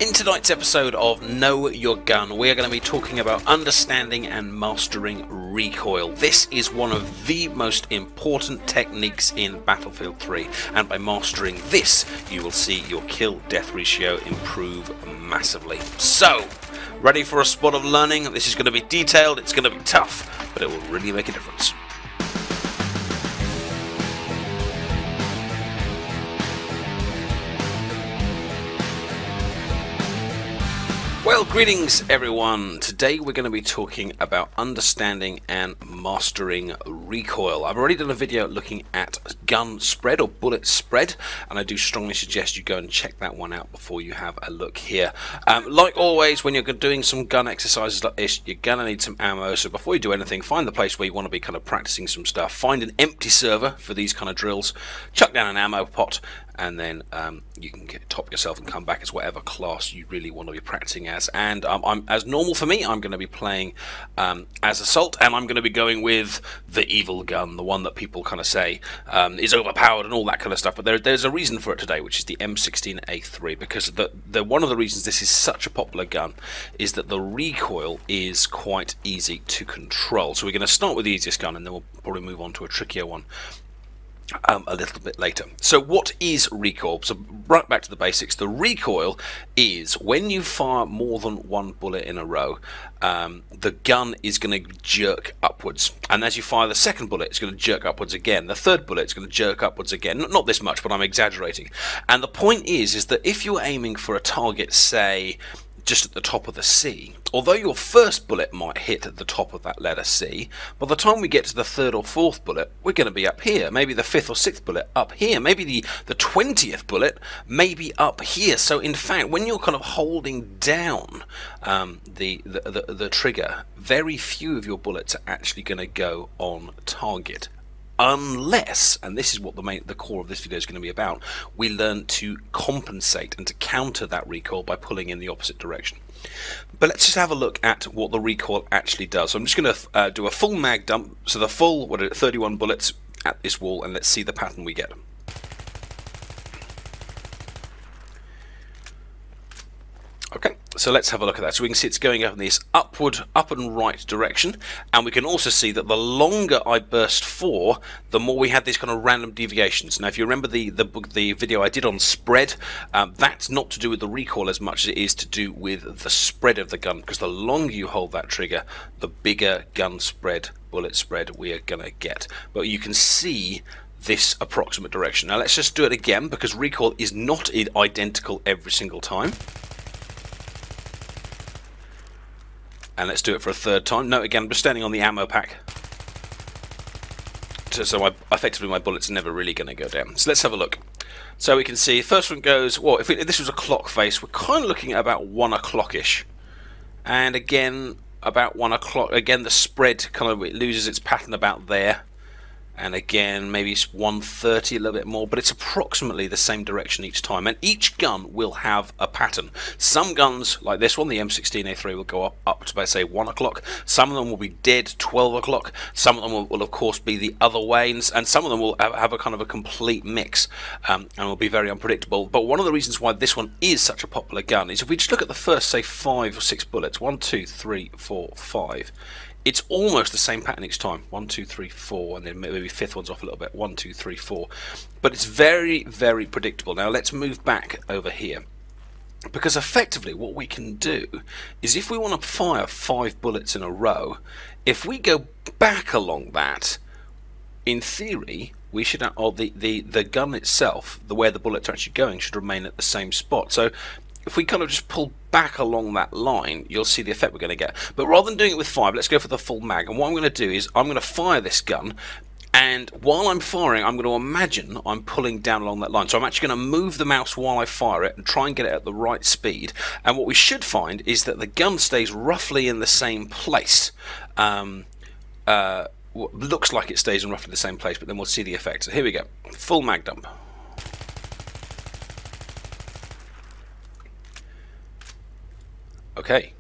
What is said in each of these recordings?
In tonight's episode of Know Your Gun, we are going to be talking about understanding and mastering recoil. This is one of the most important techniques in Battlefield 3, and by mastering this, you will see your kill-death ratio improve massively. So, ready for a spot of learning? This is going to be detailed, it's going to be tough, but it will really make a difference. Well, greetings everyone. Today we're going to be talking about understanding and mastering recoil. I've already done a video looking at gun spread or bullet spread, and I do strongly suggest you go and check that one out before you have a look here. Like always, when you're doing some gun exercises like this, you're going to need some ammo, so before you do anything, find the place where you want to be kind of practicing some stuff. Find an empty server for these kind of drills, chuck down an ammo pot, and then you can top yourself and come back as whatever class you really want to be practicing as. And as normal for me, I'm going to be playing as Assault, and I'm going to be going with the evil gun, the one that people kind of say is overpowered and all that kind of stuff. But there's a reason for it today, which is the M16A3, because one of the reasons this is such a popular gun is that the recoil is quite easy to control. So we're going to start with the easiest gun, and then we'll probably move on to a trickier one a little bit later. So what is recoil? So right back to the basics. The recoil is when you fire more than one bullet in a row, the gun is going to jerk upwards, and as you fire the second bullet, it's going to jerk upwards again. The third bullet is going to jerk upwards again. Not this much, but I'm exaggerating. And the point is that if you're aiming for a target, say just at the top of the C, although your first bullet might hit at the top of that letter C, by the time we get to the third or fourth bullet, we're going to be up here. Maybe the fifth or sixth bullet up here. Maybe the 20th bullet may be up here. So in fact, when you're kind of holding down the trigger, very few of your bullets are actually going to go on target. Unless, and this is what the core of this video is going to be about, we learn to compensate and to counter that recoil by pulling in the opposite direction. But let's just have a look at what the recoil actually does. So I'm just going to do a full mag dump, so the full 31 bullets at this wall, and let's see the pattern we get. Okay, so let's have a look at that. So we can see it's going up in this up and right direction, and we can also see that the longer I burst for, the more we had these kind of random deviations. Now, if you remember the video I did on spread, that's not to do with the recoil as much as it is to do with the spread of the gun, because the longer you hold that trigger, the bigger gun spread, bullet spread we are going to get. But you can see this approximate direction. Now let's just do it again, because recoil is not identical every single time. And let's do it for a third time. No, again, I'm just standing on the ammo pack. So effectively my bullets are never really going to go down. So let's have a look. So we can see, first one goes, well, if this was a clock face, we're kind of looking at about 1 o'clock-ish. And again, about 1 o'clock, again, the spread kind of loses its pattern about there. And again, maybe it's 1:30, a little bit more, but it's approximately the same direction each time. And each gun will have a pattern. Some guns, like this one, the M16A3, will go up to, say, 1 o'clock. Some of them will be dead 12 o'clock. Some of them will, of course, be the other way. And some of them will have a kind of a complete mix and will be very unpredictable. But one of the reasons why this one is such a popular gun is if we just look at the first, say, 5 or 6 bullets, 1, 2, 3, 4, 5, it's almost the same pattern each time. 1, 2, 3, 4, and then maybe fifth one's off a little bit. 1, 2, 3, 4. But it's very, very predictable. Now let's move back over here, because effectively what we can do is if we want to fire 5 bullets in a row, if we go back along that, in theory, we should, or the gun itself, the way the bullets are actually going, should remain at the same spot. So if we kind of just pull back along that line, you'll see the effect we're going to get. But rather than doing it with 5, let's go for the full mag. And what I'm going to do is I'm going to fire this gun, and while I'm firing, I'm going to imagine I'm pulling down along that line. So I'm actually going to move the mouse while I fire it and try and get it at the right speed. And what we should find is that the gun stays roughly in the same place. Looks like it stays in roughly the same place, but then we'll see the effect. So here we go. Full mag dump. Okay,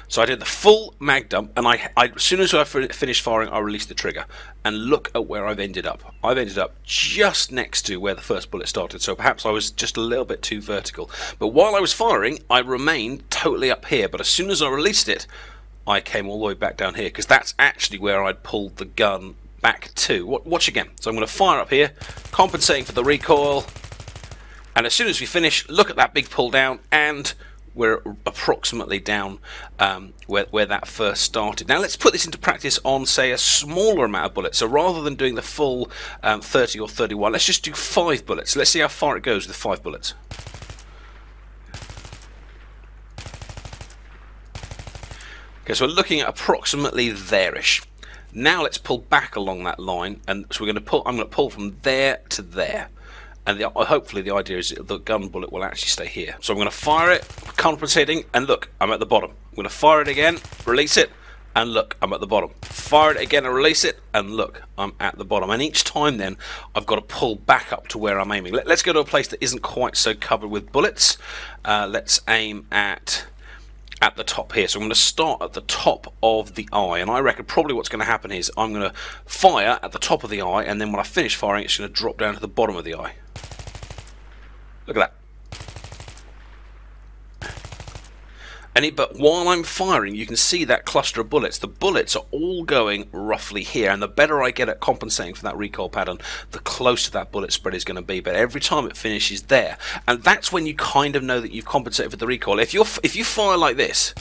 So I did the full mag dump, and as soon as I finished firing, I released the trigger. And look at where I've ended up. I've ended up just next to where the first bullet started, so perhaps I was just a little bit too vertical. But while I was firing, I remained totally up here, but as soon as I released it, I came all the way back down here, because that's actually where I'd pulled the gun back to. Watch again. So I'm going to fire up here, compensating for the recoil, and as soon as we finish, look at that big pull down, and we're approximately down where that first started. Now let's put this into practice on, say, a smaller amount of bullets. So rather than doing the full 30 or 31, let's just do 5 bullets. Let's see how far it goes with 5 bullets. Okay, so we're looking at approximately there-ish. Now let's pull back along that line, and so I'm going to pull from there to there. And hopefully the idea is that the gun bullet will actually stay here. So I'm going to fire it, compensating, and look, I'm at the bottom. I'm going to fire it again, release it, and look, I'm at the bottom. Fire it again and release it, and look, I'm at the bottom. And each time then, I've got to pull back up to where I'm aiming. Let's go to a place that isn't quite so covered with bullets. Let's aim at the top here. So I'm going to start at the top of the eye, and I reckon probably what's going to happen is I'm going to fire at the top of the eye, and then when I finish firing, it's going to drop down to the bottom of the eye. Look at that. But while I'm firing, you can see that cluster of bullets. The bullets are all going roughly here, and the better I get at compensating for that recoil pattern, the closer that bullet spread is going to be. But every time it finishes there, and that's when you kind of know that you've compensated for the recoil. If you fire like this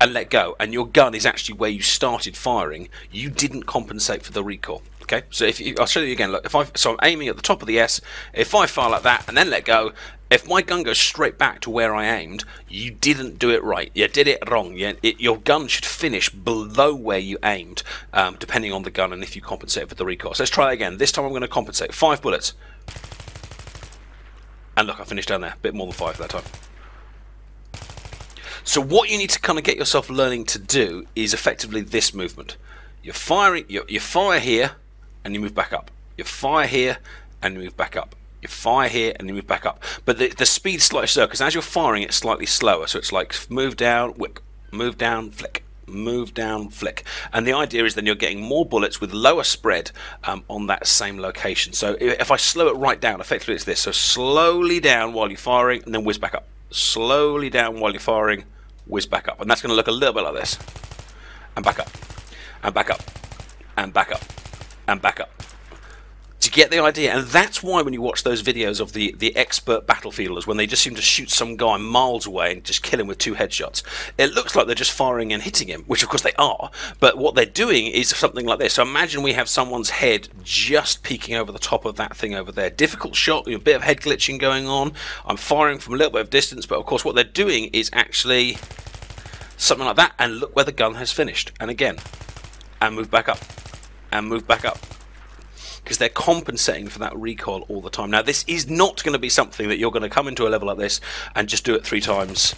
and let go, and your gun is actually where you started firing, you didn't compensate for the recoil. Okay, so I'll show you again. Look, so I'm aiming at the top of the S. If I fire like that and then let go, if my gun goes straight back to where I aimed, you didn't do it right. You did it wrong. Your gun should finish below where you aimed, depending on the gun and if you compensate for the recoil. So let's try again. This time I'm going to compensate. 5 bullets. And look, I finished down there. A bit more than 5 that time. So what you need to kind of get yourself learning to do is effectively this movement. You're firing, you fire here, and you move back up. You fire here, and you move back up. You fire here, and you move back up. But the speed's slightly slower, because as you're firing, it's slightly slower. So it's like move down, whip, move down, flick, move down, flick. And the idea is then you're getting more bullets with lower spread on that same location. So if I slow it right down, effectively it's this. So slowly down while you're firing, and then whiz back up. Slowly down while you're firing, whiz back up. And that's going to look a little bit like this. And back up, and back up, and back up, and back up. Do you get the idea? And that's why when you watch those videos of the expert battlefielders, when they just seem to shoot some guy miles away and just kill him with 2 headshots, it looks like they're just firing and hitting him, which of course they are, but what they're doing is something like this. So imagine we have someone's head just peeking over the top of that thing over there. Difficult shot, a bit of head glitching going on. I'm firing from a little bit of distance, but of course what they're doing is actually something like that, and look where the gun has finished. And again, and move back up, and move back up, because they're compensating for that recoil all the time. Now this is not going to be something that you're going to come into a level like this and just do it 3 times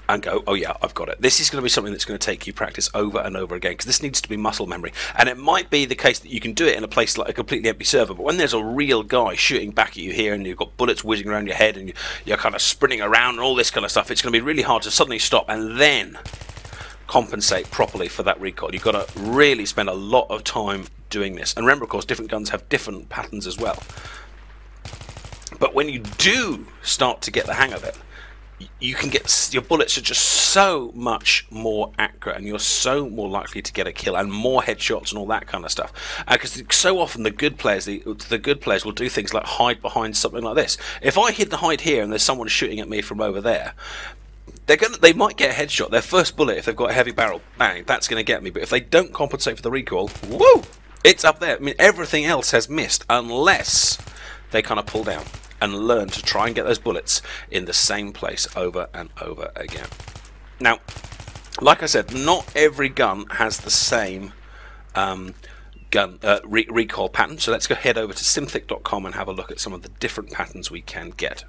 and go, oh yeah, I've got it. This is going to be something that's going to take you practice over and over again, because this needs to be muscle memory. And it might be the case that you can do it in a place like a completely empty server, but when there's a real guy shooting back at you here and you've got bullets whizzing around your head and you're kind of sprinting around and all this kind of stuff, it's going to be really hard to suddenly stop and then compensate properly for that recoil. You've got to really spend a lot of time doing this. And remember, of course, different guns have different patterns as well. But when you do start to get the hang of it, you can get, your bullets are just so much more accurate, and you're so more likely to get a kill and more headshots and all that kind of stuff. Because so often the good players will do things like hide behind something like this. If I hide here and there's someone shooting at me from over there, they might get a headshot. Their first bullet, if they've got a heavy barrel, bang, that's going to get me. But if they don't compensate for the recoil, woo, it's up there. I mean, everything else has missed unless they kind of pull down and learn to try and get those bullets in the same place over and over again. Now, like I said, not every gun has the same recoil pattern. So let's go head over to simthic.com and have a look at some of the different patterns we can get.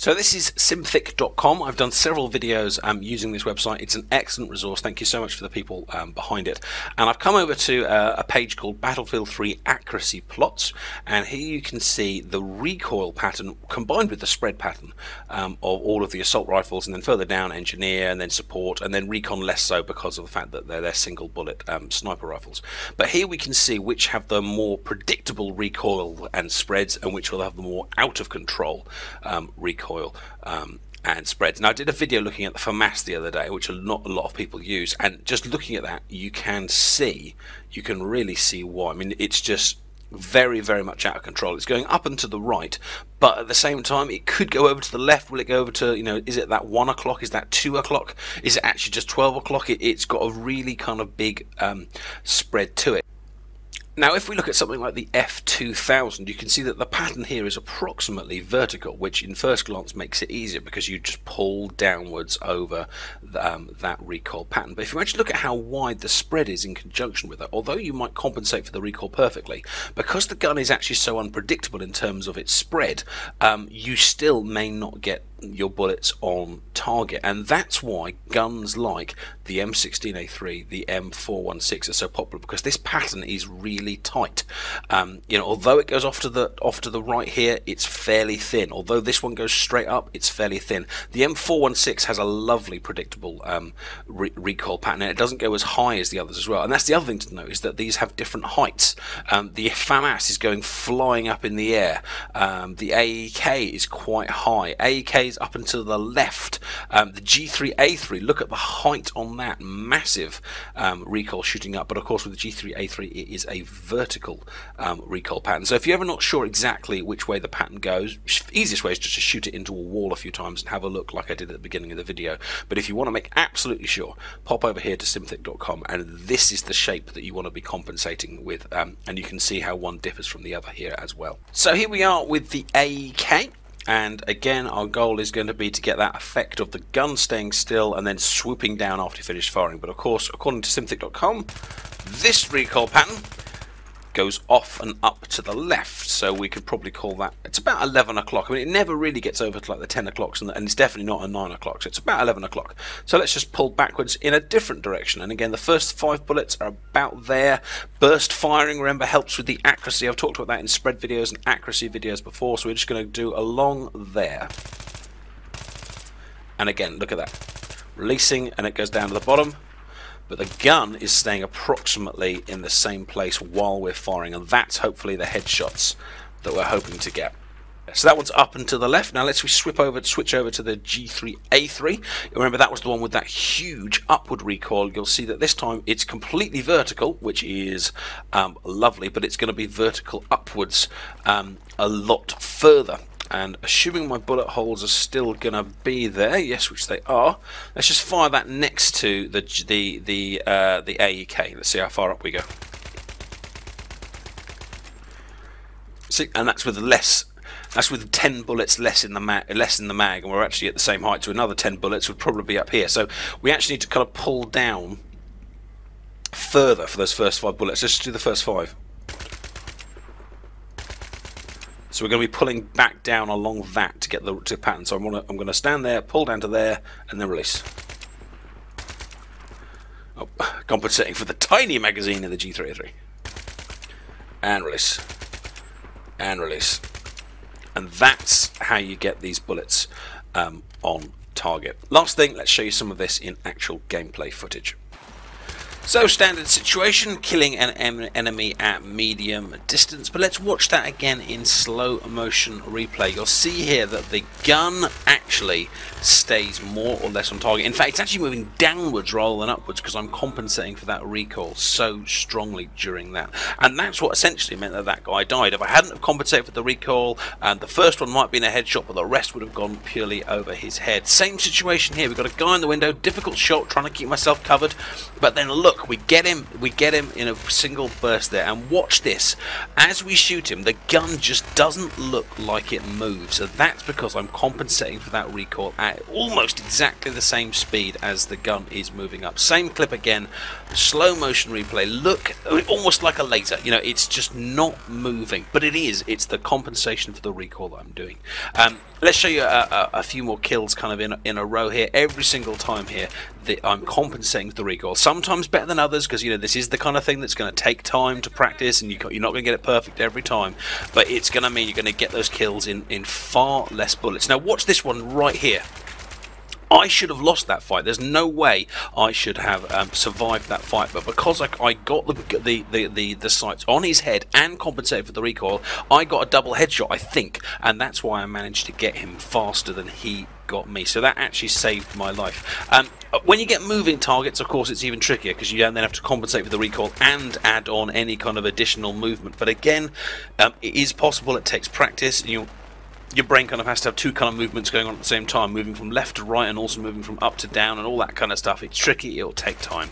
So this is simthic.com. I've done several videos using this website. It's an excellent resource. Thank you so much for the people behind it. And I've come over to a page called Battlefield 3 Accuracy Plots, and here you can see the recoil pattern combined with the spread pattern of all of the assault rifles, and then further down engineer, and then support, and then recon less so because of the fact that they're single bullet sniper rifles. But here we can see which have the more predictable recoil and spreads, and which will have the more out of control recoil and spreads. Now, I did a video looking at the FAMAS the other day, which not a lot of people use, and just looking at that, you can really see why. I mean, it's just very, very much out of control. It's going up and to the right, but at the same time, it could go over to the left. Will it go over to, you know, is it that 1 o'clock? Is that 2 o'clock? Is it actually just 12 o'clock? It's got a really kind of big spread to it. Now, if we look at something like the F2000, you can see that the pattern here is approximately vertical, which in first glance makes it easier because you just pull downwards over that recoil pattern. But if you actually look at how wide the spread is in conjunction with it, although you might compensate for the recoil perfectly, because the gun is actually so unpredictable in terms of its spread, you still may not get your bullets on target, and that's why guns like the M16A3, the M416 are so popular, because this pattern is really tight. You know, although it goes off to the right here, it's fairly thin. Although this one goes straight up, it's fairly thin. The M416 has a lovely predictable recoil pattern, and it doesn't go as high as the others as well. And that's the other thing to note, is that these have different heights. The FAMAS is going flying up in the air. The AEK is quite high. AEK is up and to the left. The G3A3, look at the height on that, massive recoil shooting up. But of course, with the G3A3, it is a vertical recoil pattern. So if you're ever not sure exactly which way the pattern goes, easiest way is just to shoot it into a wall a few times and have a look like I did at the beginning of the video. But if you want to make absolutely sure, pop over here to simthic.com, and this is the shape that you want to be compensating with, and you can see how one differs from the other here as well. So here we are with the AEK. And again, our goal is going to be to get that effect of the gun staying still and then swooping down after you finish firing. But of course, according to simthic.com, this recoil pattern goes off and up to the left, so we could probably call that, it's about 11 o'clock. I mean, it never really gets over to like the 10 o'clocks, and it's definitely not a 9 o'clock, so it's about 11 o'clock. So let's just pull backwards in a different direction, and again, the first 5 bullets are about there. Burst firing, remember, helps with the accuracy. I've talked about that in spread videos and accuracy videos before, so we're just going to do along there. And again, look at that. Releasing, and it goes down to the bottom. But the gun is staying approximately in the same place while we're firing, and that's hopefully the headshots that we're hoping to get. So that one's up and to the left. Now let's switch over to the G3A3. Remember, that was the one with that huge upward recoil. You'll see that this time it's completely vertical, which is lovely, but it's going to be vertical upwards a lot further. And assuming my bullet holes are still going to be there, yes, which they are, let's just fire that next to the AEK. Let's see how far up we go. See, and that's with less. That's with 10 bullets less in the mag, and we're actually at the same height. So another 10 bullets would probably be up here. So we actually need to kind of pull down further for those first 5 bullets. Let's just do the first 5. So we're going to be pulling back down along that to get the pattern. So I'm going to stand there, pull down to there, and then release. Oh, compensating for the tiny magazine in the G3A3. And release. And release. And that's how you get these bullets on target. Last thing, let's show you some of this in actual gameplay footage. So, standard situation, killing an enemy at medium distance, but let's watch that again in slow motion replay. You'll see here that the gun actually stays more or less on target. In fact, it's actually moving downwards rather than upwards because I'm compensating for that recoil so strongly during that. And that's what essentially meant that that guy died. If I hadn't have compensated for the recoil, the first one might have been a headshot, but the rest would have gone purely over his head. Same situation here. We've got a guy in the window, difficult shot, trying to keep myself covered, but then look, we get him in a single burst there, and watch this. As we shoot him, the gun just doesn't look like it moves. So that's because I'm compensating for that recoil at almost exactly the same speed as the gun is moving up. Same clip again, slow motion replay. Look, almost like a laser. You know, it's just not moving, but it is. It's the compensation for the recoil that I'm doing. Let's show you a few more kills kind of in a row here. Every single time here that I'm compensating for the recoil. Sometimes better than others, because, you know, this is the kind of thing that's going to take time to practice, and you're not going to get it perfect every time. But it's going to mean you're going to get those kills in far less bullets. Now watch this one right here. I should have lost that fight. There's no way I should have survived that fight, but because I got the sights on his head and compensated for the recoil, I got a double headshot, I think, and that's why I managed to get him faster than he got me. So that actually saved my life. When you get moving targets, of course, it's even trickier, because you then have to compensate for the recoil and add on any kind of additional movement. But again, it is possible. It takes practice. Your brain kind of has to have two kind of movements going on at the same time, moving from left to right and also moving from up to down and all that kind of stuff. It's tricky, it'll take time.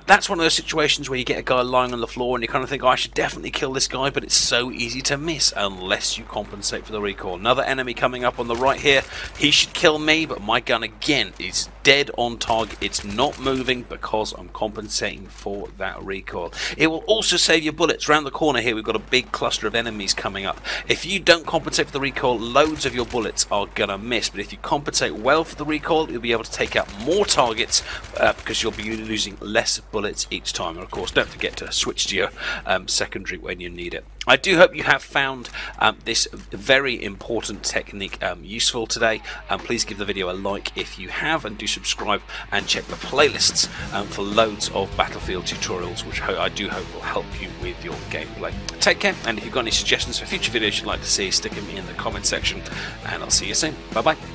That's one of those situations where you get a guy lying on the floor and you kind of think, oh, I should definitely kill this guy, but it's so easy to miss unless you compensate for the recoil. Another enemy coming up on the right here. He should kill me, but my gun again is dead on target. It's not moving because I'm compensating for that recoil. It will also save your bullets. Around the corner here we've got a big cluster of enemies coming up. If you don't compensate for the recoil, loads of your bullets are gonna miss, but if you compensate well for the recoil, you'll be able to take out more targets because you'll be losing less bullets each time. And of course, don't forget to switch to your secondary when you need it. I do hope you have found this very important technique useful today. Please give the video a like if you have, and do subscribe and check the playlists for loads of Battlefield tutorials, which I do hope will help you with your gameplay. Take care, and if you've got any suggestions for future videos you'd like to see, stick them in the comment section, and I'll see you soon. Bye bye.